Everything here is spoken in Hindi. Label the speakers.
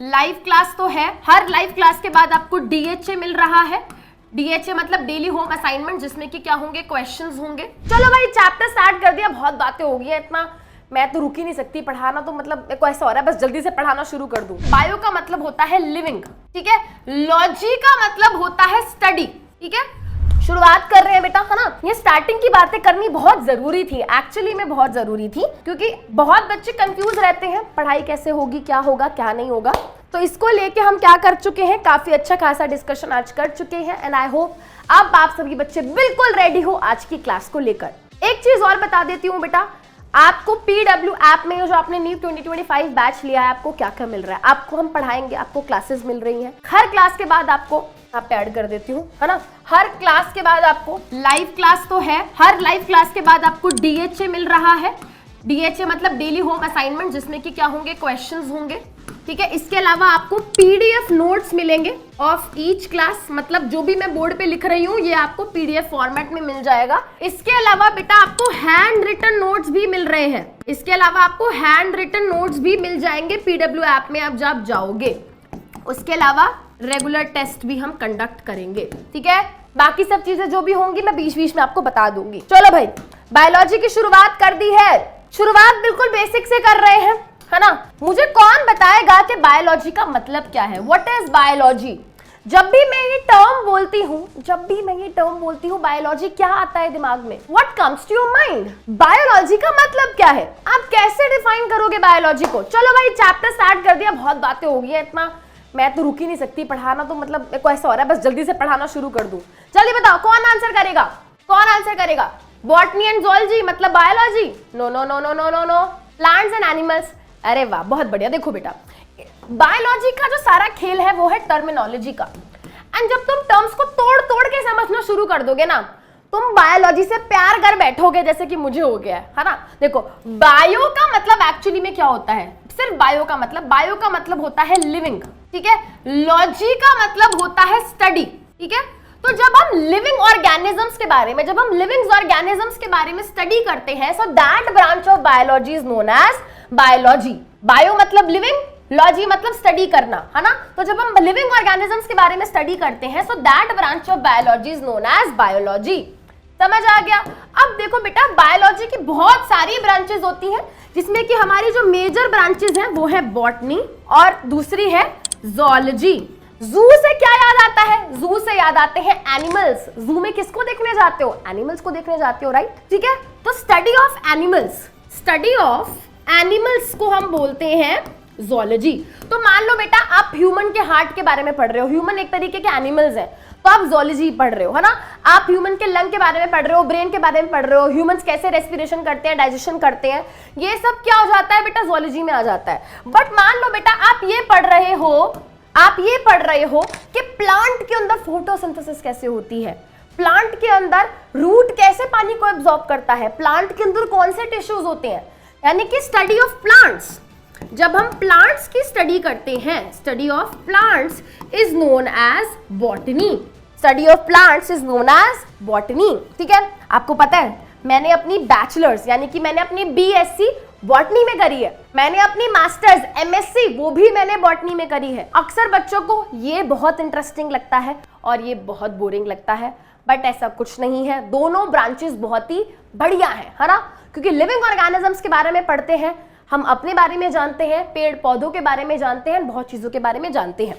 Speaker 1: लाइव क्लास तो है, हर लाइव क्लास के बाद आपको डीएचए मिल रहा है। डीएचए मतलब डेली होम असाइनमेंट, जिसमें कि क्या होंगे, क्वेश्चंस होंगे। चलो भाई चैप्टर स्टार्ट कर दिया, बहुत बातें हो गई है, इतना मैं तो रुक ही नहीं सकती पढ़ाना, तो मतलब मेरे को ऐसा हो रहा है बस जल्दी से पढ़ाना शुरू कर दूं। बायो का मतलब होता है लिविंग, ठीक है। लॉजी का मतलब होता है स्टडी, ठीक है। शुरुआत कर रहे हैं बेटा, है ना। ये स्टार्टिंग की बातें करनी बहुत जरूरी थी, एक्चुअली में बहुत जरूरी थी, क्योंकि बहुत बच्चे कंफ्यूज रहते हैं पढ़ाई कैसे होगी, क्या होगा क्या नहीं होगा। तो इसको लेके हम क्या कर चुके हैं, काफी अच्छा खासा डिस्कशन आज कर चुके हैं, एंड आई होप अब आप सभी बच्चे बिल्कुल रेडी हो आज की क्लास को लेकर। एक चीज और बता देती हूँ बेटा, आपको पीडब्ल्यू ऐप में जो आपने नीट 2025 बैच लिया है, आपको क्या क्या मिल रहा है, आपको हम पढ़ाएंगे, आपको क्लासेस मिल रही हैं। हर क्लास के बाद आपको, आप ऐड कर देती हूँ, है ना, हर क्लास के बाद आपको लाइव क्लास तो है, हर लाइव क्लास के बाद आपको डीएचए मिल रहा है। डीएचए मतलब डेली होम असाइनमेंट, जिसमें कि क्या होंगे, क्वेश्चंस होंगे, ठीक है। इसके अलावा आपको पीडीएफ नोट्स मिलेंगे ऑफ ईच क्लास, मतलब जो भी मैं बोर्ड पे लिख रही हूँ ये आपको पीडीएफ फॉर्मेट में मिल जाएगा। इसके अलावा बेटा आपको हैंड रिटन नोट्स भी मिल रहे हैं, इसके अलावा आपको हैंड रिटन नोट्स भी मिल जाएंगे पीडब्ल्यू ऐप में आप जब जाओगे। उसके अलावा रेगुलर टेस्ट भी हम कंडक्ट करेंगे, ठीक है। बाकी सब चीजें जो भी होंगी मैं बीच बीच में आपको बता दूंगी। चलो भाई बायोलॉजी की शुरुआत कर दी है, शुरुआत बिल्कुल बेसिक से कर रहे हैं, है ना। मुझे कौन बताएगा कि बायोलॉजी का मतलब क्या है, व्हाट इज बायोलॉजी। जब भी मैं ये टर्म बोलती हूँ बायोलॉजी, क्या आता है दिमाग में, what comes to your mind. Biology का मतलब क्या है, आप कैसे डिफाइन करोगे बायोलॉजी को। चलो भाई चैप्टर स्टार्ट कर दिया, बहुत बातें हो गई है, इतना मैं तो रुक ही नहीं सकती पढ़ाना, तो मतलब मेरे को ऐसा हो रहा है बस जल्दी से पढ़ाना शुरू कर दूं। जल्दी बताओ कौन आंसर करेगा, कौन आंसर करेगा। बॉटनी एंड ज़ूलॉजी मतलब biology, no no no no no no no. Plants and animals, अरे वाह बहुत बढ़िया। देखो बेटा बायोलॉजी का जो सारा खेल है वो है टर्मिनोलॉजी का, एंड जब तुम टर्म्स को तोड़ तोड़ के समझना शुरू कर दोगे ना, तुम बायोलॉजी से प्यार कर बैठोगे, जैसे कि मुझे हो गया है ना। देखो बायो का मतलब एक्चुअली में क्या होता है, सिर्फ बायो का मतलब होता है लिविंग, ठीक है। लॉजी का मतलब होता है स्टडी, ठीक है। तो जब हम लिविंग ऑर्गेनिजम्स के बारे में स्टडी करते हैं, so that branch of biology is known as biology. Bio मतलब लिविंग, लॉजी मतलब स्टडी करना, है ना। तो जब हम लिविंग ऑर्गेनिजम्स के बारे में स्टडी करते हैं, so that branch of biology is known as biology. समझ आ गया। अब देखो बेटा बायोलॉजी की बहुत सारी ब्रांचेस होती हैं, जिसमें कि हमारी जो मेजर ब्रांचेस हैं वो है बॉटनी और दूसरी है ज़ूलॉजी। जू से क्या याद आता है, जू से याद आते हैं एनिमल्स। जू में किसको देखने जाते हो, एनिमल्स को देखने जाते हो, राइट, ठीक है। तो स्टडी ऑफ एनिमल्स को हम बोलते हैं ज़ूलॉजी। तो मान लो बेटा आप ह्यूमन के हार्ट के बारे में पढ़ रहे हो, ह्यूमन एक तरीके के एनिमल्स है, तो आप ज़ूलॉजी पढ़ रहे हो, है ना। आप ह्यूमन के लंग के बारे में पढ़ रहे हो, ब्रेन के बारे में पढ़ रहे हो, ह्यूमंस कैसे रेस्पिरेशन करते हैं, डाइजेशन करते हैं, ये सब क्या हो जाता है बेटा, ज़ूलॉजी में आ जाता है। बट मान लो बेटा आप ये पढ़ रहे हो कि प्लांट के अंदर फोटोसिंथेसिस कैसे होती है, प्लांट के अंदर रूट कैसे पानी को एब्जॉर्ब करता है, प्लांट के अंदर कौन से टिश्यूज होते हैं, यानी कि स्टडी ऑफ प्लांट्स। जब हम प्लांट्स की स्टडी करते हैं, study of plants is known as botany, ठीक है। आपको पता है मैंने अपनी बैचलर्स यानी कि मैंने अपनी बीएससी बॉटनी में करी है, मैंने अपनी मास्टर्स एमएससी वो भी मैंने बॉटनी में करी है। अक्सर बच्चों को ये बहुत इंटरेस्टिंग लगता है और ये बहुत बोरिंग लगता है, बट ऐसा कुछ नहीं है, दोनों ब्रांचेस बहुत ही बढ़िया है ना। क्योंकि लिविंग ऑर्गेनिजम्स के बारे में पढ़ते हैं, हम अपने बारे में जानते हैं, पेड़ पौधों के बारे में जानते हैं, बहुत चीजों के बारे में जानते हैं।